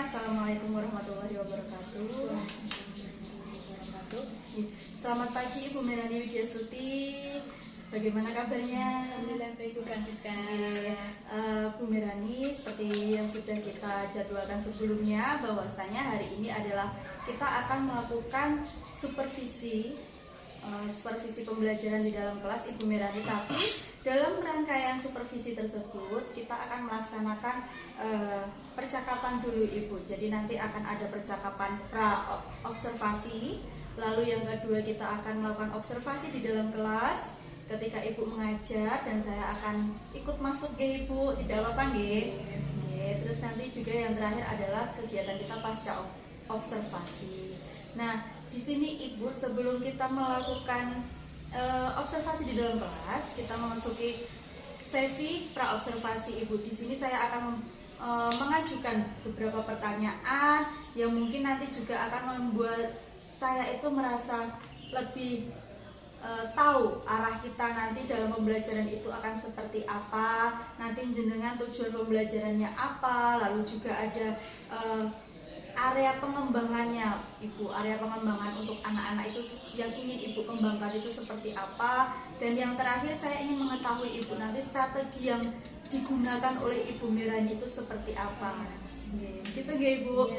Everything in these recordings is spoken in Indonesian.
Assalamualaikum warahmatullahi wabarakatuh. Selamat pagi Ibu Melani Widyastuti. Bagaimana kabarnya? Alhamdulillah baik, Bu Francisca. Bu Melani, seperti yang sudah kita jadwalkan sebelumnya, bahwasanya hari ini adalah kita akan melakukan supervisi pembelajaran di dalam kelas Ibu Melani. Tapi dalam rangkaian supervisi tersebut kita akan melaksanakan percakapan dulu Ibu. Jadi nanti akan ada percakapan pra observasi. Lalu yang kedua kita akan melakukan observasi di dalam kelas ketika Ibu mengajar, dan saya akan ikut masuk ke Ibu, tidak apa-apa nggih. Terus nanti juga yang terakhir adalah kegiatan kita pasca observasi. Nah, di sini Ibu, sebelum kita melakukan observasi di dalam kelas, kita memasuki sesi pra observasi Ibu. Di sini saya akan mengajukan beberapa pertanyaan yang mungkin nanti juga akan membuat saya itu merasa lebih tahu arah kita nanti dalam pembelajaran itu akan seperti apa, nanti jenengan tujuan pembelajarannya apa, lalu juga ada area pengembangannya Ibu, area pengembangan untuk anak-anak itu yang ingin Ibu kembangkan itu seperti apa, dan yang terakhir saya ingin mengetahui Ibu nanti strategi yang digunakan oleh Ibu Mirani itu seperti apa. Gitu nggih Ibu?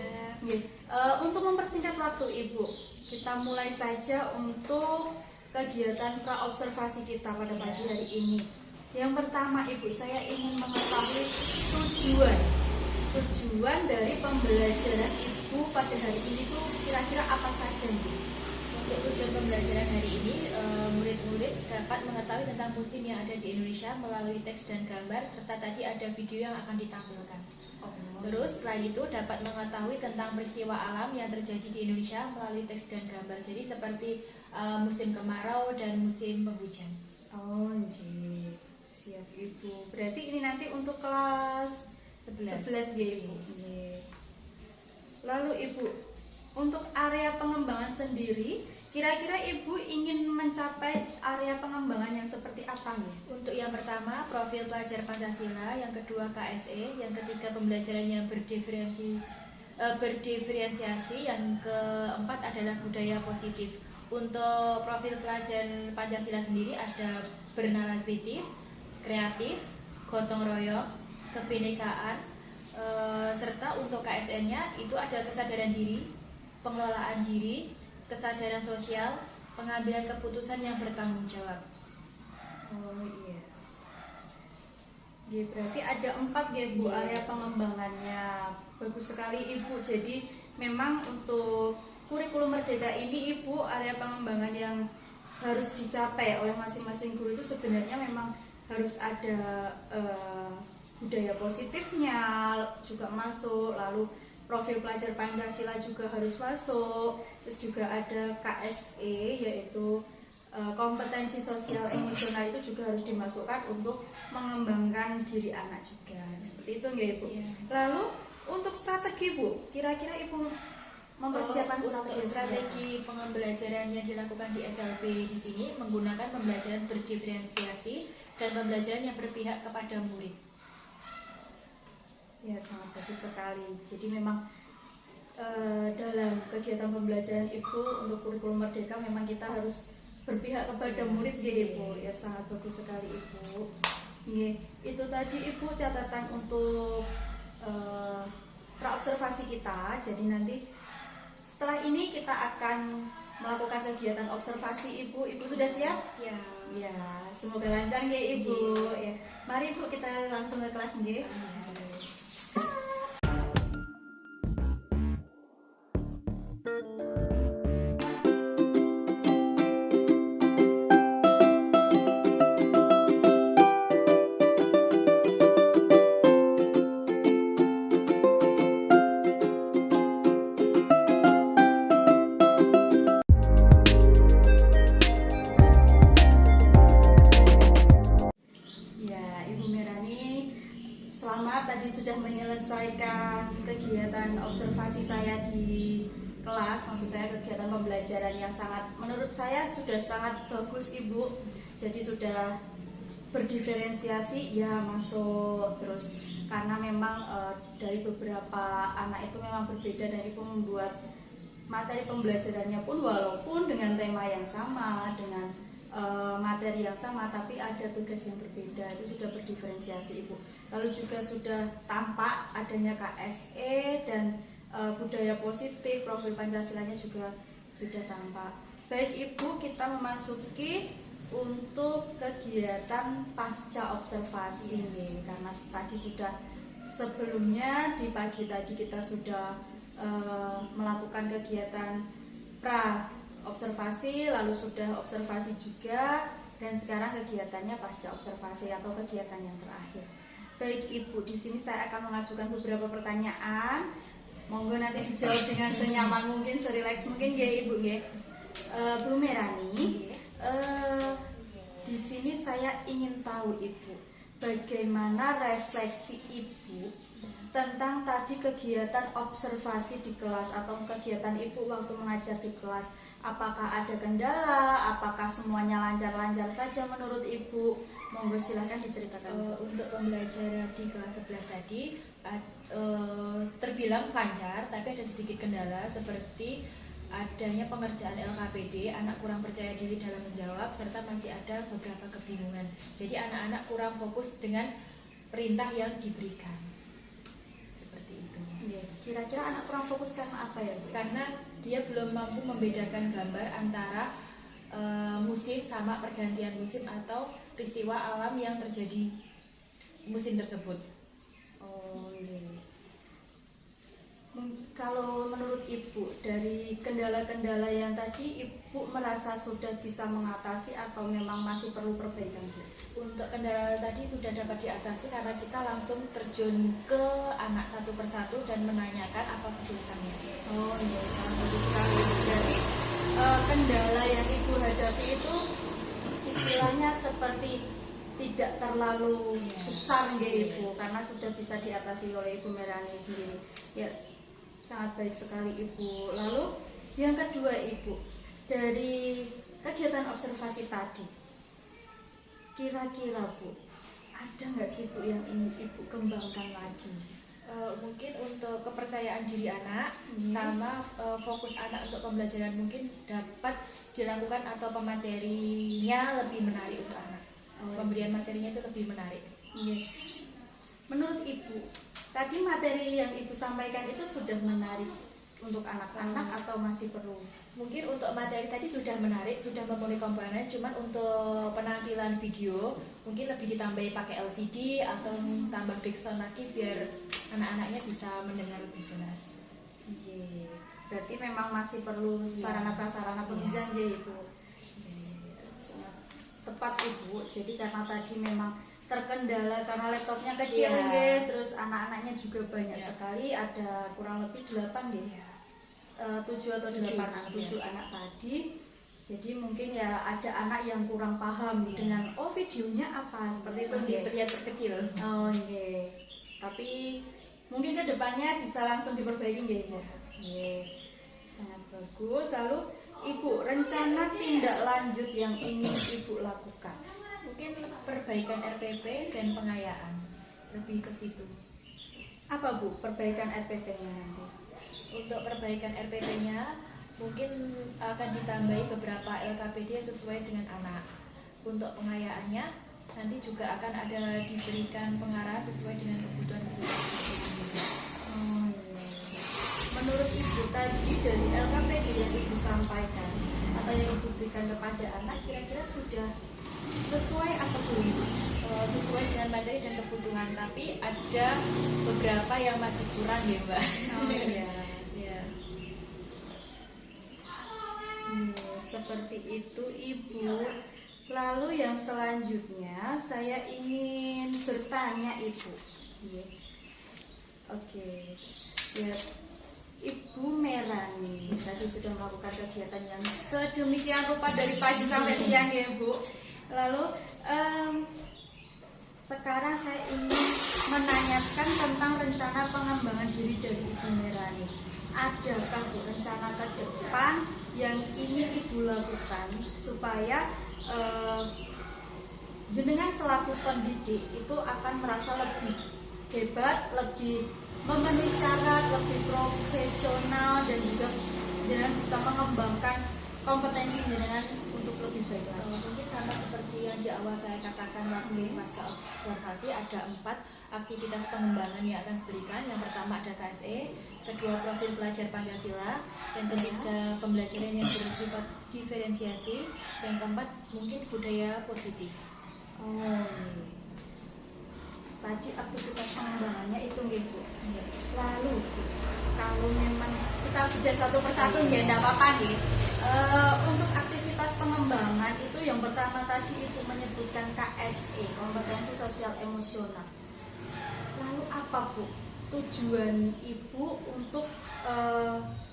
Untuk mempersingkat waktu Ibu, kita mulai saja untuk kegiatan pra-observasi kita pada pagi hari ini. Yang pertama Ibu, saya ingin mengetahui tujuan dari pembelajaran Ibu pada hari ini tuh kira-kira apa saja nih? Untuk tujuan pembelajaran hari ini, murid-murid dapat mengetahui tentang musim yang ada di Indonesia melalui teks dan gambar, serta tadi ada video yang akan ditampilkan. Terus selain itu dapat mengetahui tentang peristiwa alam yang terjadi di Indonesia melalui teks dan gambar. Jadi seperti musim kemarau dan musim penghujan. Oh, siap Ibu. Berarti ini nanti untuk kelas 11 ya Ibu. Lalu Ibu, untuk area pengembangan sendiri, kira-kira Ibu ingin mencapai area pengembangan yang seperti apa nih? Untuk yang pertama, profil pelajar Pancasila, yang kedua KSE, yang ketiga pembelajaran yang berdiferensiasi, yang keempat adalah budaya positif. Untuk profil pelajar Pancasila sendiri ada bernalar kritis, kreatif, gotong royong, kebinekaan, serta untuk KSN-nya itu ada kesadaran diri, pengelolaan diri, kesadaran sosial, pengambilan keputusan yang bertanggung jawab. Oh iya. Berarti ada 4 ya Bu area pengembangannya. Bagus sekali Ibu. Jadi memang untuk kurikulum Merdeka ini Ibu, area pengembangan yang harus dicapai oleh masing-masing guru itu sebenarnya memang harus ada budaya positifnya juga masuk, lalu profil pelajar Pancasila juga harus masuk, terus juga ada KSE yaitu kompetensi sosial emosional itu juga harus dimasukkan untuk mengembangkan diri anak juga. Seperti itu nggak Ibu? Ya. Lalu untuk strategi Bu, kira-kira Ibu mempersiapkan strategi pembelajaran yang dilakukan di SLB di sini menggunakan pembelajaran berdiferensiasi dan pembelajaran yang berpihak kepada murid. Ya, sangat bagus sekali. Jadi memang dalam kegiatan pembelajaran Ibu untuk kurikulum Merdeka memang kita harus berpihak kepada murid ya Ibu. Ya, sangat bagus sekali Ibu. Itu tadi Ibu catatan untuk pra-observasi kita. Jadi nanti setelah ini kita akan melakukan kegiatan observasi Ibu. Ibu sudah siap? Siap. Ya, semoga lancar ya Ibu. Ya. Mari Ibu kita langsung ke kelas nggih. Tadi sudah menyelesaikan kegiatan observasi saya di kelas, maksud saya kegiatan pembelajaran yang sangat, menurut saya sudah sangat bagus Ibu. Jadi sudah berdiferensiasi ya masuk, terus karena memang dari beberapa anak itu memang berbeda dan Ibu membuat materi pembelajarannya pun walaupun dengan tema yang sama, dengan materi yang sama, tapi ada tugas yang berbeda, itu sudah berdiferensiasi Ibu. Lalu juga sudah tampak adanya KSE dan budaya positif, profil Pancasilanya juga sudah tampak. Baik Ibu, kita memasuki untuk kegiatan pasca observasi nih, karena tadi sudah sebelumnya di pagi tadi kita sudah melakukan kegiatan pra observasi, lalu sudah observasi juga, dan sekarang kegiatannya pasca observasi atau kegiatan yang terakhir. Baik Ibu, di sini saya akan mengajukan beberapa pertanyaan. Monggo nanti dijawab dengan senyaman mungkin, serileks mungkin ya Ibu ya. Bu Merani, di sini saya ingin tahu Ibu, bagaimana refleksi Ibu tentang tadi kegiatan observasi di kelas atau kegiatan Ibu waktu mengajar di kelas. Apakah ada kendala? Apakah semuanya lancar-lancar saja menurut Ibu? Monggo silahkan diceritakan. Untuk pembelajaran di kelas 11 tadi terbilang lancar, tapi ada sedikit kendala seperti adanya pengerjaan LKPD, anak kurang percaya diri dalam menjawab, serta masih ada beberapa kebingungan. Jadi anak-anak kurang fokus dengan perintah yang diberikan. Kira-kira anak kurang fokus karena apa ya Bu? Karena dia belum mampu membedakan gambar antara musim sama pergantian musim atau peristiwa alam yang terjadi musim tersebut. Oh iya. Kalau menurut Ibu, dari kendala-kendala yang tadi Ibu merasa sudah bisa mengatasi atau memang masih perlu perbaikan Bu? Untuk kendala tadi sudah dapat diatasi karena kita langsung terjun ke anak satu persatu dan menanyakan apa kesulitannya. Oh iya, sangat bagus sekali. Jadi kendala yang Ibu hadapi itu istilahnya seperti tidak terlalu besar nggih Ibu, karena sudah bisa diatasi oleh Ibu Merani sendiri. Ya, sangat baik sekali Ibu. Lalu yang kedua Ibu, dari kegiatan observasi tadi, kira-kira Bu, ada nggak sih Bu yang ingin Ibu kembangkan lagi? Mungkin untuk kepercayaan diri anak sama fokus anak untuk pembelajaran mungkin dapat dilakukan atau pematerinya lebih menarik untuk anak. Pemberian materinya itu lebih menarik. Iya. Menurut Ibu, tadi materi yang Ibu sampaikan itu sudah menarik untuk anak-anak atau masih perlu? Mungkin untuk materi tadi sudah menarik, sudah memenuhi komponen, cuman untuk penampilan video mungkin lebih ditambahi pakai LCD atau tambah background lagi biar anak-anaknya bisa mendengar lebih jelas. Iya. Berarti memang masih perlu sarana prasarana penunjang ya Ibu. Sangat tepat Ibu. Jadi karena tadi memang terkendala karena laptopnya kecil nggih, terus anak-anaknya juga banyak sekali, ada kurang lebih 8 nggih. 7 atau 8 anak, 7 anak tadi. Jadi mungkin ya ada anak yang kurang paham dengan videonya apa seperti itu Masih terlihat terkecil. Oh nggih. Tapi mungkin ke depannya bisa langsung diperbaiki nggih Ibu. Nggih. Sangat bagus. Lalu Ibu, rencana tindak lanjut yang ingin Ibu lakukan? Mungkin perbaikan RPP dan pengayaan, lebih ke situ. Apa Bu perbaikan RPP-nya nanti? Untuk perbaikan RPP-nya mungkin akan ditambahi beberapa LKPD sesuai dengan anak. Untuk pengayaannya nanti juga akan ada diberikan pengarahan sesuai dengan kebutuhan. Oh, iya. Menurut Ibu tadi dari LKPD yang Ibu sampaikan atau yang Ibu berikan kepada anak kira-kira sudah sesuai atau belum? Sesuai dengan materi dan kebutuhan, tapi ada beberapa yang masih kurang ya Mbak. Oh iya. Ya. Seperti itu Ibu. Lalu yang selanjutnya saya ingin bertanya Ibu. Oke. Ya, Ibu Merani tadi sudah melakukan kegiatan yang sedemikian rupa dari pagi sampai siang ya Bu. Lalu sekarang saya ingin menanyakan tentang rencana pengembangan diri dari Ibu Merani. Adakah Bu rencana ke depan yang ingin Ibu lakukan supaya jenengan selaku pendidik itu akan merasa lebih hebat, lebih memenuhi syarat, lebih profesional, dan juga jenengan bisa mengembangkan kompetensi jenengan untuk lebih baik lagi. Mungkin sama seperti yang di awal saya katakan waktu pasca observasi, ada 4 aktivitas pengembangan yang akan diberikan. Yang pertama ada KSE, kedua profil pelajar Pancasila, yang ketiga pembelajaran yang bersifat diferensiasi, yang keempat mungkin budaya positif. Tadi aktivitas pengembangannya itu gitu. Lalu kalau memang kita sudah satu persatu ya tidak apa-apa nih. Untuk aktivitas pengembangan itu yang pertama tadi Ibu menyebutkan KSE, kompetensi sosial emosional. Lalu apa Bu tujuan Ibu untuk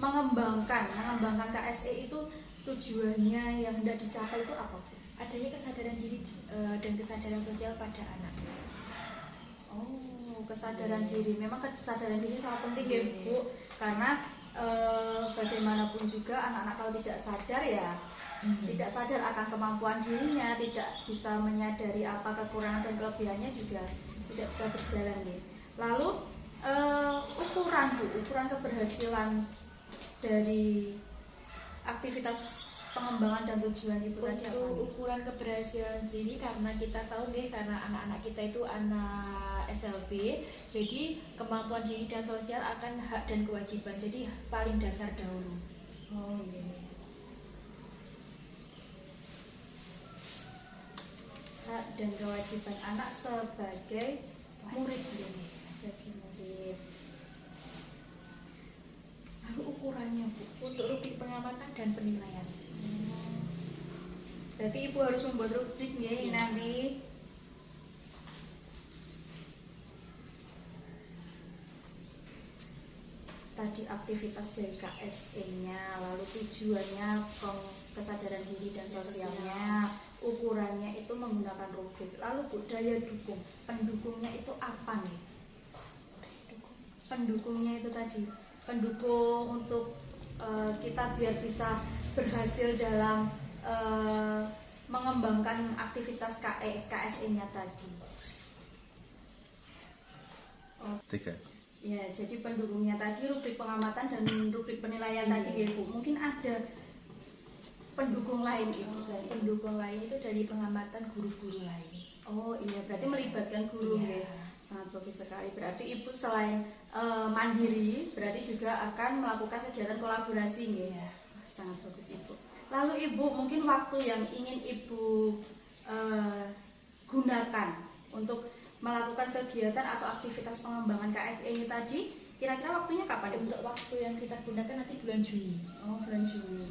mengembangkan KSE itu, tujuannya yang hendak dicapai itu apa Bu? Adanya kesadaran diri dan kesadaran sosial pada anak. Kesadaran diri. Memang kesadaran diri sangat penting ya Bu, karena bagaimanapun juga anak-anak kalau tidak sadar ya tidak sadar akan kemampuan dirinya, tidak bisa menyadari apa kekurangan dan kelebihannya, juga tidak bisa berjalan ya. Lalu ukuran keberhasilan dari aktivitas pengembangan dan tujuan Ibu tadi apa? Untuk ukuran keberhasilan sendiri, karena kita tahu nih, karena anak-anak kita itu anak SLB, jadi kemampuan diri dan sosial akan hak dan kewajiban, jadi paling dasar dahulu. Hak dan kewajiban anak sebagai murid ini, Lalu ukurannya Bu? Untuk rubrik pengamatan dan penilaian. Berarti Ibu harus membuat rubrik ya nanti. Tadi aktivitas dari KSE-nya, lalu tujuannya, kesadaran diri dan sosialnya, ukurannya itu menggunakan rubrik. Lalu Bu, daya dukung, pendukungnya itu apa nih? Pendukungnya itu tadi, pendukung untuk kita biar bisa berhasil dalam mengembangkan aktivitas KSE-nya tadi. Tiga. Ya, jadi pendukungnya tadi rubrik pengamatan dan rubrik penilaian tadi ya Bu. Mungkin ada pendukung lain Ibu saya. Pendukung lain itu dari pengamatan guru-guru lain. Oh iya, berarti melibatkan guru ya. Sangat bagus sekali. Berarti Ibu selain mandiri, berarti juga akan melakukan kegiatan kolaborasi ya. Sangat bagus Ibu. Lalu Ibu, mungkin waktu yang ingin Ibu gunakan untuk melakukan kegiatan atau aktivitas pengembangan KSE ini tadi, kira-kira waktunya kapan Ibu? Untuk waktu yang kita gunakan nanti bulan Juni. Bulan Juni.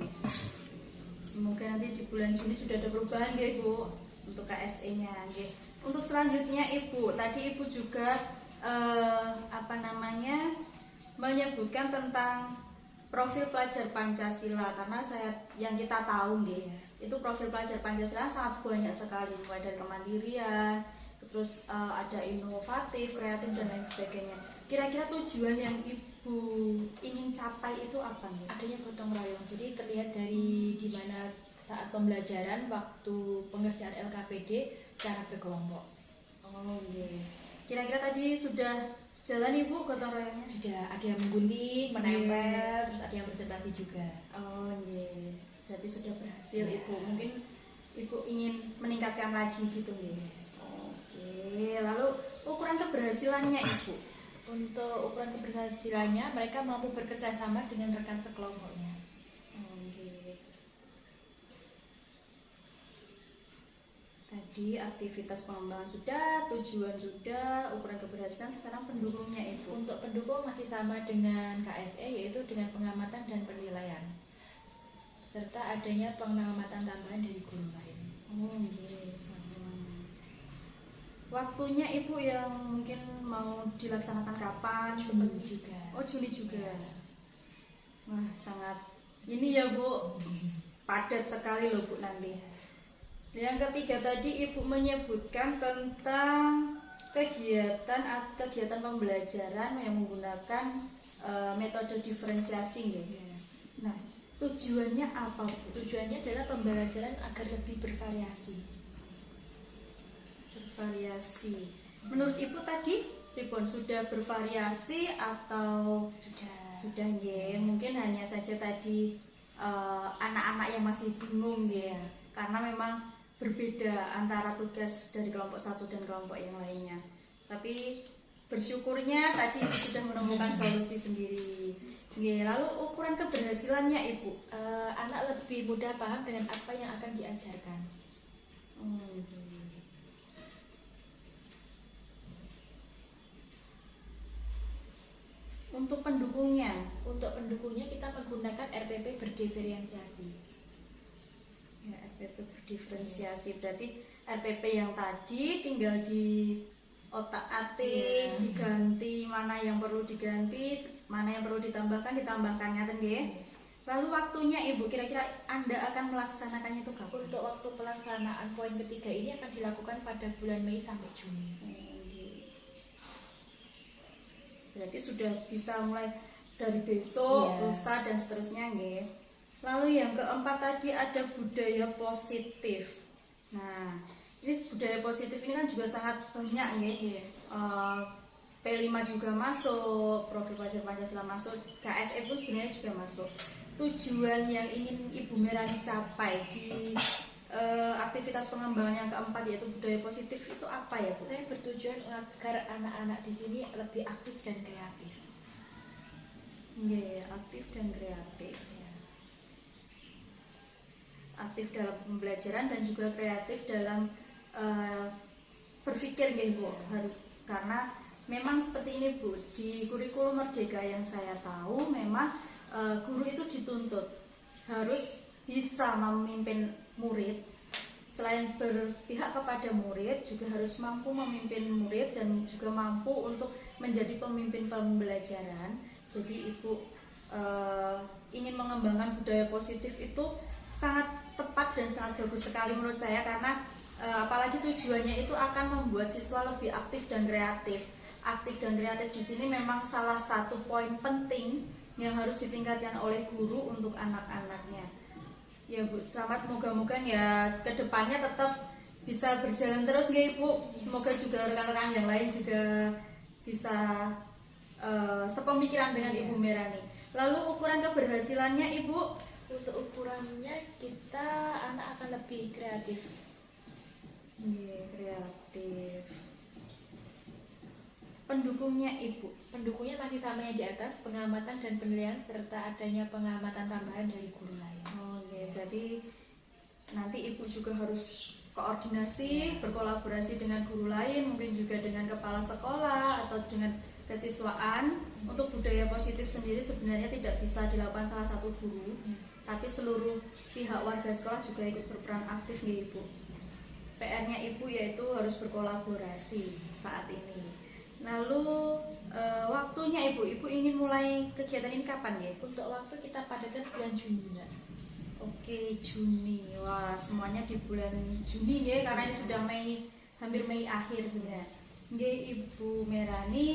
Semoga nanti di bulan Juni sudah ada perubahan ya Bu untuk KSE-nya. Untuk selanjutnya Ibu, tadi Ibu juga menyebutkan tentang profil pelajar Pancasila, karena yang kita tahu itu profil pelajar Pancasila sangat banyak sekali, mulai dari kemandirian, terus ada inovatif, kreatif dan lain sebagainya. Kira-kira tujuan yang Ibu ingin capai itu apa nih? Adanya gotong royong. Jadi terlihat dari dimana saat pembelajaran, waktu pengerjaan LKPD secara berkelompok. Kira-kira tadi sudah jalan Ibu gotong royongnya? Sudah, ada yang menggunting, menempel, terus ada yang presentasi juga. Berarti sudah berhasil Ibu. Mungkin Ibu ingin meningkatkan lagi gitu nih. Lalu ukuran keberhasilannya Ibu? Untuk ukuran keberhasilannya, mereka mampu bekerja sama dengan rekan sekelompoknya. Tadi aktivitas pengembangan sudah, tujuan sudah, ukuran keberhasilan, sekarang pendukungnya Ibu. Untuk pendukung masih sama dengan KSE, yaitu dengan pengamatan dan penilaian, serta adanya pengamatan tambahan dari guru lain. Waktunya Ibu yang mungkin mau dilaksanakan kapan? Juni juga. Juni juga. Wah, sangat ini ya Bu, padat sekali loh Bu nanti. Yang ketiga tadi Ibu menyebutkan tentang kegiatan pembelajaran yang menggunakan metode diferensiasi ya. Nah, tujuannya apa Bu? Tujuannya adalah pembelajaran agar lebih bervariasi. Menurut Ibu tadi Pripun sudah bervariasi atau sudah nggih? Mungkin hanya saja tadi anak-anak yang masih bingung nggih, karena memang berbeda antara tugas dari kelompok satu dan kelompok yang lainnya. Tapi bersyukurnya tadi Ibu sudah menemukan solusi sendiri. Nggih, lalu ukuran keberhasilannya Ibu? Anak lebih mudah paham dengan apa yang akan diajarkan. Untuk pendukungnya? Untuk pendukungnya kita menggunakan RPP berdiferensiasi. Ya, RPP berdiferensiasi berarti RPP yang tadi tinggal di otak-atik, diganti mana yang perlu diganti, mana yang perlu ditambahkan, ngaten nggih. Lalu waktunya Ibu, kira-kira Anda akan melaksanakannya itu kapan? Untuk waktu pelaksanaan poin ketiga ini akan dilakukan pada bulan Mei sampai Juni. Berarti sudah bisa mulai dari besok, lusa dan seterusnya nggih. Lalu yang keempat tadi ada budaya positif. Nah, ini budaya positif ini kan juga sangat banyak nggih. P5 juga masuk, profil pelajar Pancasila masuk, KSE pun sebenarnya juga masuk. Tujuan yang ingin Ibu Merani capai di aktivitas pengembangan yang keempat yaitu budaya positif itu apa ya Bu? Saya bertujuan agar anak-anak di sini lebih aktif dan kreatif. Iya, aktif dan kreatif. Aktif dalam pembelajaran dan juga kreatif dalam berpikir nggih Bu. Karena memang seperti ini Bu, di kurikulum Merdeka yang saya tahu memang guru itu dituntut harus bisa memimpin murid. Selain berpihak kepada murid, juga harus mampu memimpin murid dan juga mampu untuk menjadi pemimpin pembelajaran. Jadi Ibu ingin mengembangkan budaya positif itu sangat tepat dan sangat bagus sekali menurut saya, karena apalagi tujuannya itu akan membuat siswa lebih aktif dan kreatif. Aktif dan kreatif di sini memang salah satu poin penting yang harus ditingkatkan oleh guru untuk anak-anaknya. Ya Bu, selamat, moga-moga ya kedepannya tetap bisa berjalan terus nggih Ibu. Semoga juga rekan-rekan yang lain juga bisa sepemikiran dengan Ibu Merani. Lalu ukuran keberhasilannya Ibu? Untuk ukurannya kita anak akan lebih kreatif. Kreatif. Pendukungnya Ibu? Pendukungnya masih sama yang di atas, pengamatan dan penilaian serta adanya pengamatan tambahan dari guru lain. Berarti nanti Ibu juga harus koordinasi, berkolaborasi dengan guru lain, mungkin juga dengan kepala sekolah atau dengan kesiswaan. Untuk budaya positif sendiri sebenarnya tidak bisa dilakukan salah satu guru, tapi seluruh pihak warga sekolah juga ikut berperan aktif nih Ibu. PR-nya Ibu yaitu harus berkolaborasi saat ini. Lalu waktunya Ibu ingin mulai kegiatan ini kapan ya? Untuk waktu kita padatkan bulan Juni ya. Oke, Juni. Wah, semuanya di bulan Juni ya, karena ini sudah hampir Mei akhir sebenarnya. Nggih, Ibu Merani,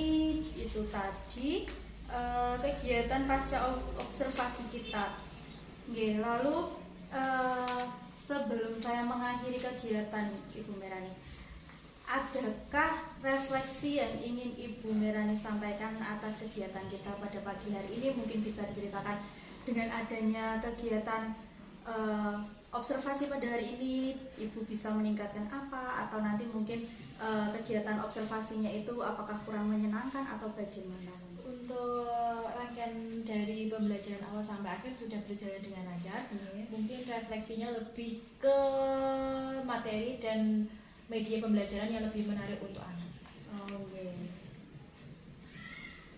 itu tadi kegiatan pasca observasi kita. Nggih, lalu sebelum saya mengakhiri kegiatan Ibu Merani, adakah refleksi yang ingin Ibu Merani sampaikan atas kegiatan kita pada pagi hari ini? Mungkin bisa diceritakan dengan adanya kegiatan observasi pada hari ini, Ibu bisa meningkatkan apa, atau nanti mungkin kegiatan observasinya itu apakah kurang menyenangkan atau bagaimana? Untuk rangkaian dari pembelajaran awal sampai akhir sudah berjalan dengan lancar. Mungkin refleksinya lebih ke materi dan media pembelajaran yang lebih menarik untuk anak.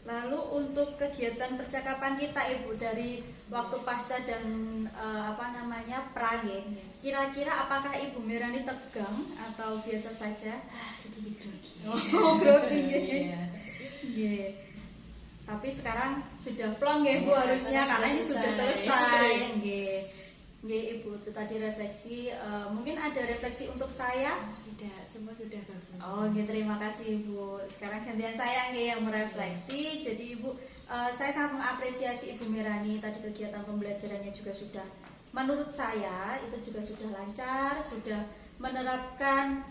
Lalu untuk kegiatan percakapan kita Ibu dari waktu pasca dan pra, kira-kira apakah Ibu Merani tegang atau biasa saja? Sedikit grogi. Grogi nggih. Tapi sekarang sudah plong ya Bu harusnya, karena ini sudah selesai. Nggih Ibu, itu tadi refleksi. Mungkin ada refleksi untuk saya? Tidak, semua sudah bagus. Nggih, terima kasih Ibu. Sekarang gantian saya nggih yang merefleksi. Jadi Ibu, saya sangat mengapresiasi Ibu Merani. Tadi kegiatan pembelajarannya juga sudah, menurut saya itu juga sudah lancar, sudah menerapkan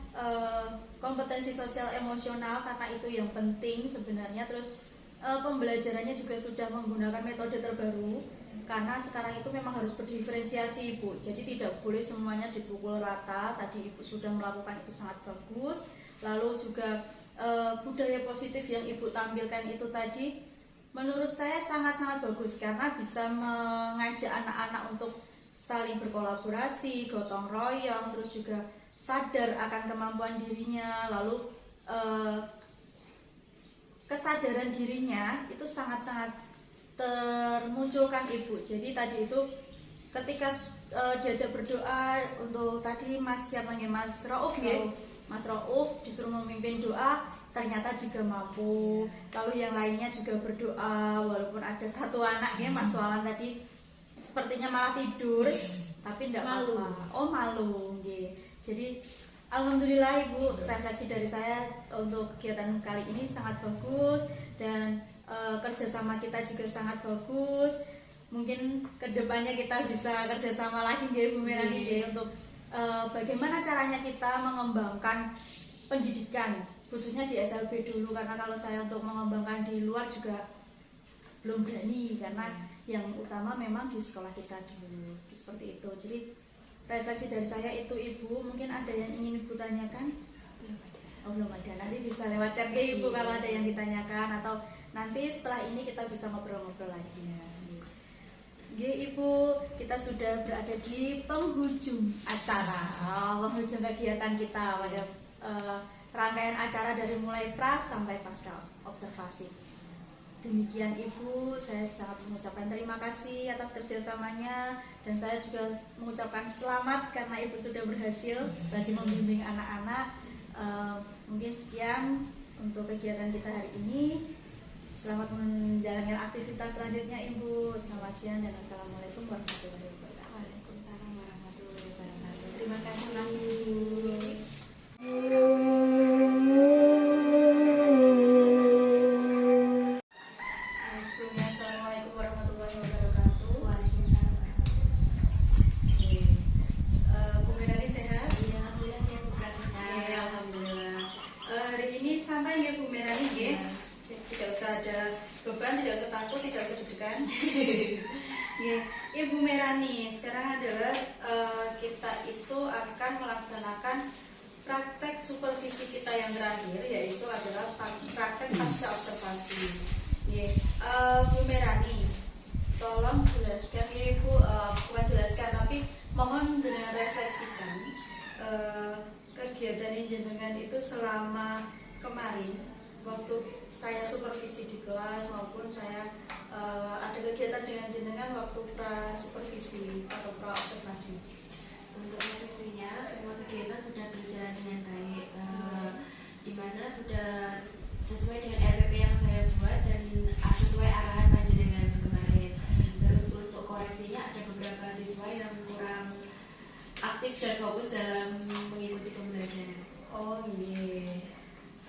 kompetensi sosial emosional karena itu yang penting sebenarnya. Terus pembelajarannya juga sudah menggunakan metode terbaru karena sekarang itu memang harus berdiferensiasi Ibu. Jadi tidak boleh semuanya dipukul rata. Tadi Ibu sudah melakukan itu sangat bagus. Lalu juga budaya positif yang Ibu tampilkan itu tadi menurut saya sangat-sangat bagus karena bisa mengajak anak-anak untuk saling berkolaborasi, gotong royong, terus juga sadar akan kemampuan dirinya, lalu kesadaran dirinya itu sangat-sangat termunculkan Ibu. Jadi tadi itu ketika diajak berdoa untuk tadi Mas siapa nih, Mas Rauf ya? Mas Rauf disuruh memimpin doa, ternyata juga mampu. Lalu yang lainnya juga berdoa, walaupun ada satu anaknya Mas Wawan tadi sepertinya malah tidur, tapi tidak Malu. apa-apa. Oh malu, nggih. Jadi alhamdulillah Ibu, refleksi dari saya untuk kegiatan kali ini sangat bagus dan kerjasama kita juga sangat bagus. Mungkin kedepannya kita bisa kerjasama lagi nggih Bu Merani nggih, untuk bagaimana caranya kita mengembangkan pendidikan khususnya di SLB dulu, karena kalau saya untuk mengembangkan di luar juga belum berani karena yang utama memang di sekolah kita dulu seperti itu. Jadi refleksi dari saya itu Ibu, mungkin ada yang ingin Ibu tanyakan? Oh belum ada, nanti bisa lewat chat ke Ibu kalau ada yang ditanyakan, atau nanti setelah ini kita bisa ngobrol-ngobrol lagi ya. Oke Ibu, kita sudah berada di penghujung acara, penghujung kegiatan kita pada rangkaian acara dari mulai pra sampai pasca observasi. Demikian Ibu, saya sangat mengucapkan terima kasih atas kerjasamanya dan saya juga mengucapkan selamat karena Ibu sudah berhasil tadi membimbing anak-anak. Mungkin sekian untuk kegiatan kita hari ini. Selamat menjalankan aktivitas selanjutnya Ibu. Selamat siang dan wassalamualaikum warahmatullahi wabarakatuh. Waalaikumsalam warahmatullahi wabarakatuh. Terima kasih Ibu. Sebelumnya assalamualaikum warahmatullahi wabarakatuh. Waalaikumsalam. Bu Merani sehat? Iya, alhamdulillah saya Pratista. Ya, alhamdulillah. Hari ini santai ya Bu Merani ya. Tidak usah ada beban, tidak usah takut, tidak usah deg-degan. Ya, Ibu Merani, sekarang adalah kita itu akan melaksanakan praktek supervisi kita yang terakhir, yaitu adalah praktek pasca observasi. Ya, Bu Merani, tolong jelaskan ya Ibu, bukan jelaskan tapi mohon dengan refleksikan kegiatan jenengan itu selama kemarin waktu saya supervisi di kelas maupun saya ada kegiatan dengan jenengan waktu pra supervisi atau pra observasi. Untuk refleksinya, semua kegiatan sudah berjalan dengan baik, di mana sudah sesuai dengan RPP yang saya buat dan sesuai arahan panjenengan kemarin. Terus untuk koreksinya ada beberapa siswa yang kurang aktif dan fokus dalam mengikuti pembelajaran. Oh iya.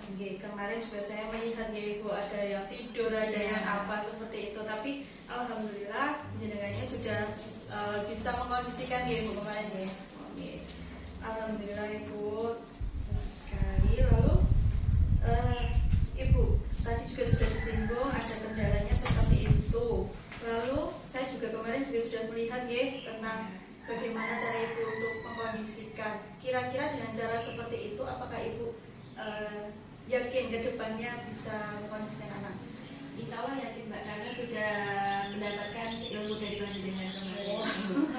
Oke, kemarin juga saya melihat ya Ibu ada yang tidur, ada yang apa seperti itu. Tapi alhamdulillah jenengannya sudah bisa mengkondisikan ya Ibu kemarin ya. Oke. Alhamdulillah Ibu, bagus sekali. Lalu Ibu tadi juga sudah disinggung ada kendalanya seperti itu. Lalu saya juga kemarin juga sudah melihat ya tentang bagaimana cara Ibu untuk mengkondisikan. Kira-kira dengan cara seperti itu apakah Ibu yakin ke depannya bisa mengkondisikan anak? Insya Allah yakin Mbak, karena sudah mendapatkan ilmu dari panjenengan kemarin untuk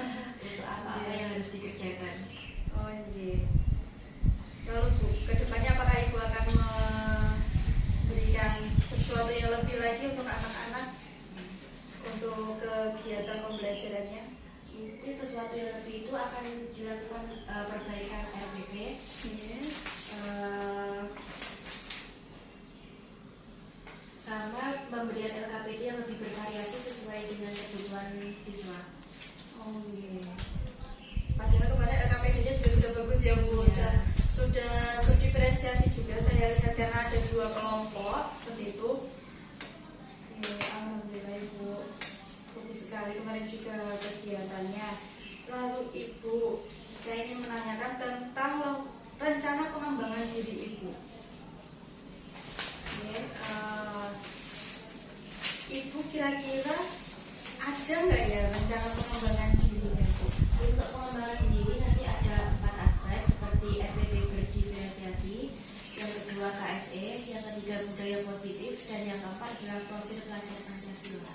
apa-apa yang harus dikerjakan. Oh iya. Lalu Bu, ke depannya apakah Ibu akan memberikan sesuatu yang lebih lagi untuk anak-anak untuk kegiatan pembelajarannya? Mungkin sesuatu yang lebih itu akan dilakukan perbaikan RPP. Sama pemberian LKPD yang lebih bervariasi sesuai dengan kebutuhan siswa. Oh iya. Padahal kemarin LKPD-nya juga sudah bagus ya Bu, dan sudah berdiferensiasi juga saya lihat karena ada 2 kelompok seperti itu. Ya, alhamdulillah Ibu, bagus sekali kemarin juga kegiatannya. Lalu Ibu, saya ingin menanyakan tentang rencana pengembangan diri Ibu. Oke, Ibu kira-kira ada nggak ya rencana pengembangan dirinya, Bu? Untuk pengembangan sendiri nanti ada 4 aspek seperti RPP berdiferensiasi, yang kedua KSE, yang ketiga budaya positif, dan yang keempat adalah profil pelajar Pancasila.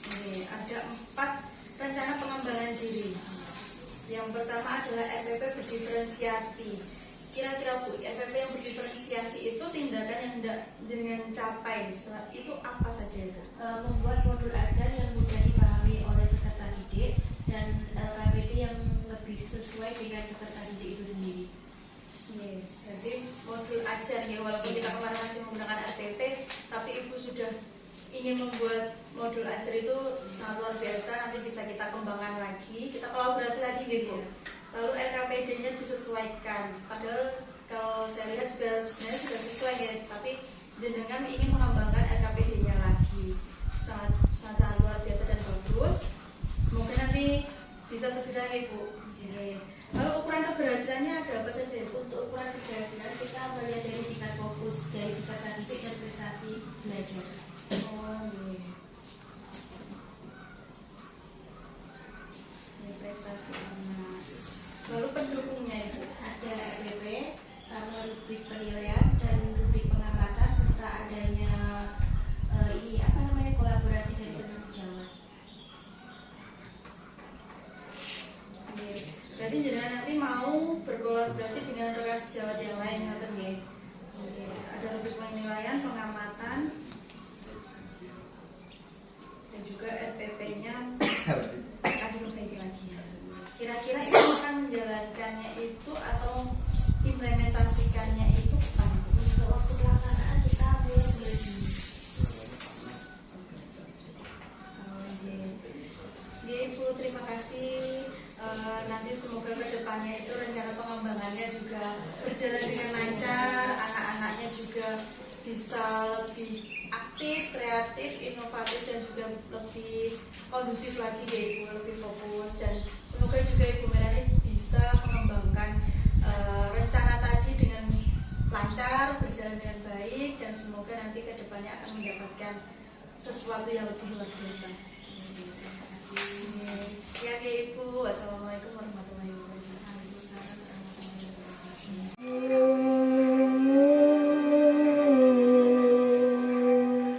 Oke, ada 4 rencana pengembangan diri. Yang pertama adalah RPP berdiferensiasi. Kira-kira Bu, RPP yang berdiferensiasi itu tindakan yang hendak jenengan capai. Itu apa saja ya? Membuat modul ajar yang mudah dipahami oleh peserta didik dan KPD yang lebih sesuai dengan peserta didik itu sendiri. Jadi modul ajar ya, walaupun kita kemarin masih menggunakan RPP, tapi Ibu sudah ingin membuat modul ajar itu sangat luar biasa. Nanti bisa kita kembangkan lagi, kita kolaborasi lagi gitu. Lalu RKPD-nya disesuaikan. Padahal kalau saya lihat juga sebenarnya sudah sesuai ya, tapi jenengan ingin mengembangkan RKPD-nya lagi. Sangat luar biasa dan bagus. Semoga nanti bisa segera ya Bu. Lalu ukuran keberhasilannya ada apa saja Bu? Untuk ukuran keberhasilan kita melihat dari tingkat fokus dari peserta didik dan prestasi belajar. Prestasi anak. Lalu pendukungnya Ibu? Ada RPP, sama rubrik penilaian dan rubrik pengamatan serta adanya kolaborasi dari teman sejawat. Berarti jenengan nanti mau berkolaborasi dengan rekan sejawat yang lain, ngoten nggih. Ada rubrik penilaian, pengamatan, dan juga RPP-nya akan diperbaiki lagi. Kira-kira Ibu akan menjalankannya itu atau implementasikannya itu kapan? Untuk waktu pelaksanaan kita mulai bulan Juni. Ibu, terima kasih. Nanti semoga kedepannya itu rencana pengembangannya juga berjalan dengan lancar, anak-anaknya juga bisa lebih aktif, kreatif, inovatif, dan juga lebih kondusif lagi ya Ibu, lebih fokus. Dan semoga juga Ibu Melani bisa mengembangkan rencana tadi dengan lancar, berjalan dengan baik, dan semoga nanti kedepannya akan mendapatkan sesuatu yang lebih luar biasa. Ya Ibu, wassalamualaikum warahmatullahi wabarakatuh.